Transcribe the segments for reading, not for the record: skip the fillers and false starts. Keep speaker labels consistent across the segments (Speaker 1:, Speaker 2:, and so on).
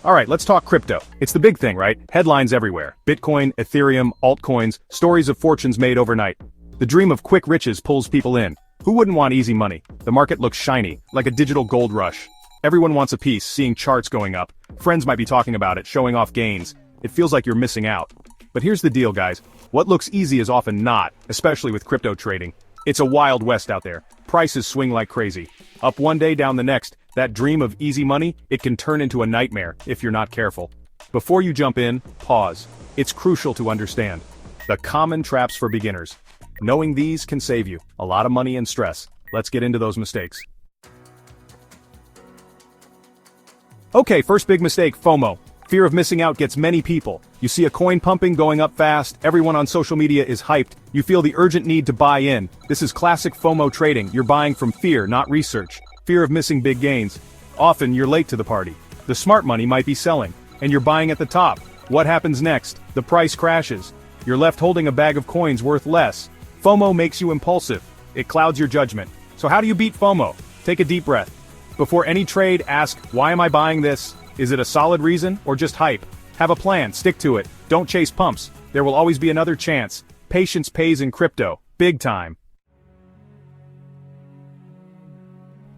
Speaker 1: Alright, let's talk crypto. It's the big thing, right? Headlines everywhere. Bitcoin, Ethereum, altcoins, stories of fortunes made overnight. The dream of quick riches pulls people in. Who wouldn't want easy money? The market looks shiny, like a digital gold rush. Everyone wants a piece, seeing charts going up. Friends might be talking about it, showing off gains. It feels like you're missing out. But here's the deal, guys. What looks easy is often not, especially with crypto trading. It's a wild west out there. Prices swing like crazy. Up one day, down the next. That dream of easy money, it can turn into a nightmare if you're not careful. Before you jump in, pause. It's crucial to understand. The common traps for beginners. Knowing these can save you a lot of money and stress. Let's get into those mistakes. Okay, first big mistake, FOMO. Fear of missing out gets many people. You see a coin pumping going up fast, everyone on social media is hyped, you feel the urgent need to buy in. This is classic FOMO trading, you're buying from fear, not research. Fear of missing big gains. Often you're late to the party. The smart money might be selling, and you're buying at the top. What happens next? The price crashes. You're left holding a bag of coins worth less. FOMO makes you impulsive. It clouds your judgment. So how do you beat FOMO? Take a deep breath. Before any trade, ask, why am I buying this? Is it a solid reason, or just hype? Have a plan, stick to it. Don't chase pumps. There will always be another chance. Patience pays in crypto. Big time.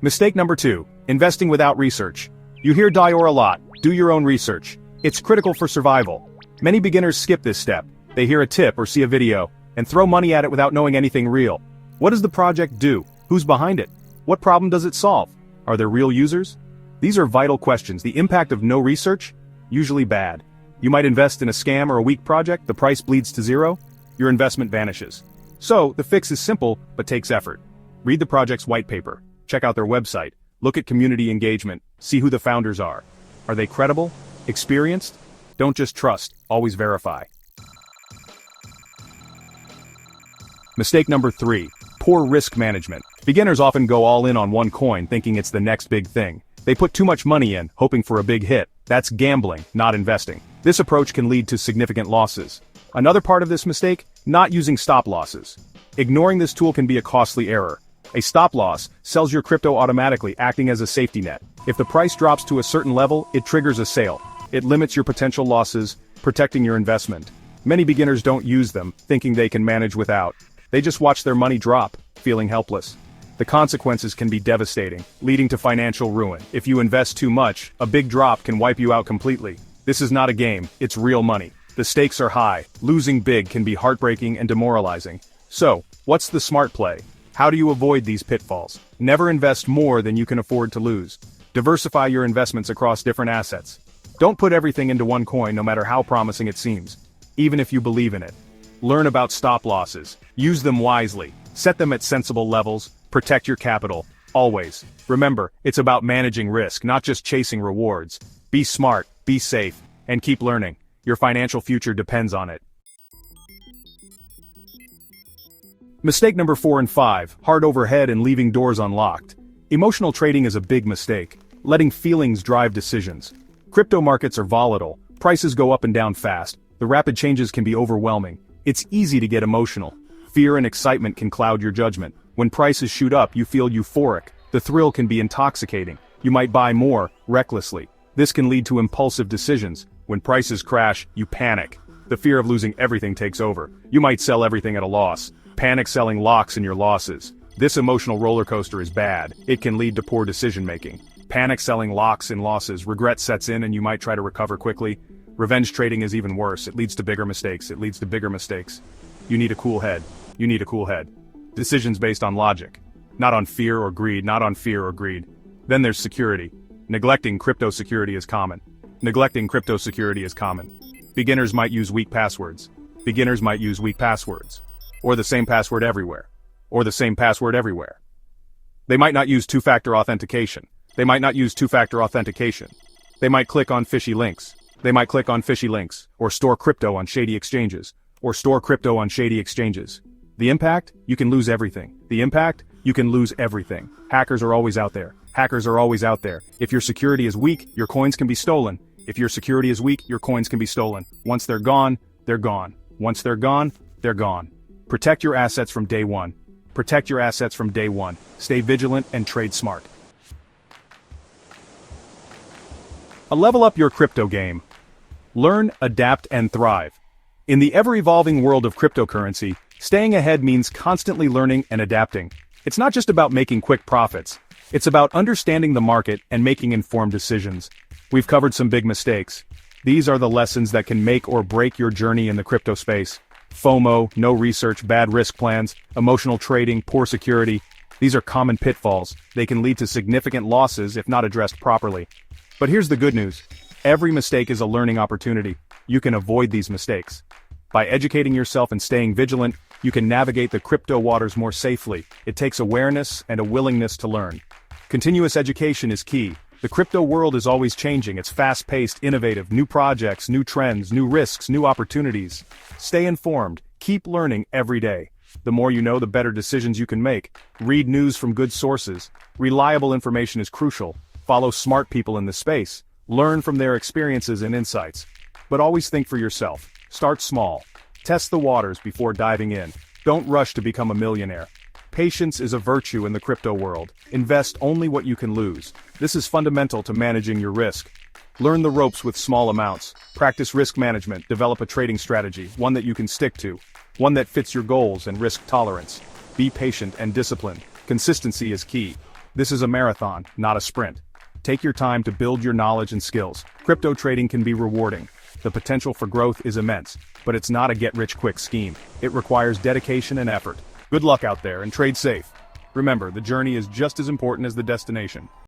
Speaker 1: Mistake number 2. Investing without research. You hear allure a lot. Do your own research. It's critical for survival. Many beginners skip this step. They hear a tip or see a video, and throw money at it without knowing anything real. What does the project do? Who's behind it? What problem does it solve? Are there real users? These are vital questions. The impact of no research? Usually bad. You might invest in a scam or a weak project, the price bleeds to zero, your investment vanishes. So, the fix is simple, but takes effort. Read the project's white paper. Check out their website. Look at community engagement. See who the founders are. Are they credible? Experienced? Don't just trust, always verify. Mistake number 3. Poor risk management. Beginners often go all in on one coin thinking it's the next big thing. They put too much money in, hoping for a big hit. That's gambling, not investing. This approach can lead to significant losses. Another part of this mistake, not using stop losses. Ignoring this tool can be a costly error. A stop loss sells your crypto automatically, acting as a safety net. If the price drops to a certain level, it triggers a sale. It limits your potential losses, protecting your investment. Many beginners don't use them, thinking they can manage without. They just watch their money drop, feeling helpless. The consequences can be devastating, leading to financial ruin. If you invest too much, a big drop can wipe you out completely. This is not a game, it's real money. The stakes are high. Losing big can be heartbreaking and demoralizing. So, what's the smart play? How do you avoid these pitfalls? Never invest more than you can afford to lose. Diversify your investments across different assets. Don't put everything into one coin no matter how promising it seems, even if you believe in it. Learn about stop losses. Use them wisely. Set them at sensible levels. Protect your capital. Always. Remember, it's about managing risk, not just chasing rewards. Be smart, be safe, and keep learning. Your financial future depends on it. Mistake number 4 and 5, hard overhead and leaving doors unlocked. Emotional trading is a big mistake, letting feelings drive decisions. Crypto markets are volatile, prices go up and down fast, the rapid changes can be overwhelming. It's easy to get emotional. Fear and excitement can cloud your judgment. When prices shoot up, you feel euphoric. The thrill can be intoxicating. You might buy more, recklessly. This can lead to impulsive decisions. When prices crash, you panic. The fear of losing everything takes over. You might sell everything at a loss. Panic selling locks in your losses. This emotional roller coaster is bad. It can lead to poor decision-making. Panic selling locks in losses, regret sets in and you might try to recover quickly. Revenge trading is even worse. It leads to bigger mistakes. You need a cool head. Decisions based on logic. Not on fear or greed. Then there's security. Neglecting crypto security is common. Beginners might use weak passwords. Or the same password everywhere. They might not use two-factor authentication. They might click on fishy links. Or store crypto on shady exchanges. The impact? You can lose everything. Hackers are always out there. If your security is weak, your coins can be stolen. Once they're gone, they're gone. Protect your assets from day one. Stay vigilant and trade smart. Level up your crypto game. Learn, adapt, and thrive. In the ever-evolving world of cryptocurrency, staying ahead means constantly learning and adapting. It's not just about making quick profits. It's about understanding the market and making informed decisions. We've covered some big mistakes. These are the lessons that can make or break your journey in the crypto space. FOMO, no research, bad risk plans, emotional trading, poor security. These are common pitfalls. They can lead to significant losses if not addressed properly. But here's the good news. Every mistake is a learning opportunity. You can avoid these mistakes. By educating yourself and staying vigilant, you can navigate the crypto waters more safely. It takes awareness and a willingness to learn. Continuous education is key. The crypto world is always changing. It's fast-paced, innovative, new projects, new trends, new risks, new opportunities. Stay informed. Keep learning every day. The more you know, the better decisions you can make. Read news from good sources. Reliable information is crucial. Follow smart people in the space. Learn from their experiences and insights. But always think for yourself. Start small. Test the waters before diving in. Don't rush to become a millionaire. Patience is a virtue in the crypto world. Invest only what you can lose. This is fundamental to managing your risk. Learn the ropes with small amounts. Practice risk management. Develop a trading strategy, one that you can stick to, one that fits your goals and risk tolerance. Be patient and disciplined. Consistency is key. This is a marathon, not a sprint. Take your time to build your knowledge and skills. Crypto trading can be rewarding. The potential for growth is immense, but it's not a get-rich-quick scheme. It requires dedication and effort. Good luck out there and trade safe. Remember, the journey is just as important as the destination.